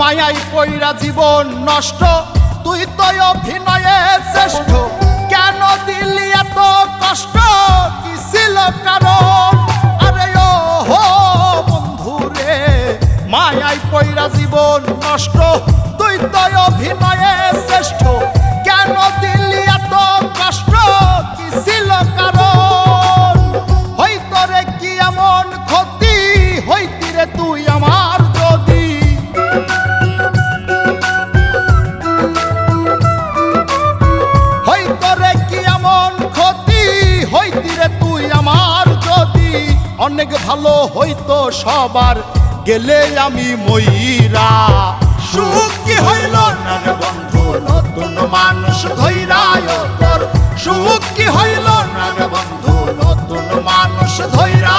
মায়াই পইরা জীবন নষ্ট, তুই তো অভিনয়ে শ্রেষ্ঠ। কেন দিলি এত কষ্ট, কি ছিল কারণ? আরে ও হো বন্ধু রে, মায়াই পইরা জীবন নষ্ট, তুই তো অভিনয়ে শ্রেষ্ঠ। কেন দিলি এত কষ্ট, কি ছিল কারণ? হইতো রে কি এমন ক্ষতি, হইতি রে তুই আমার যদি। হইতো রে কি এমন ক্ষতি, হইতি রে তুই আমার যদি। অনেক ভালো হইতো সবার, গেলে আমি ময়রা। সুখ কি হইল না রে বন্ধু, নতুন মানুষ ধৈরায় তোর। সুখ কি হইল না রে বন্ধু, নতুন মানুষ ধৈরা।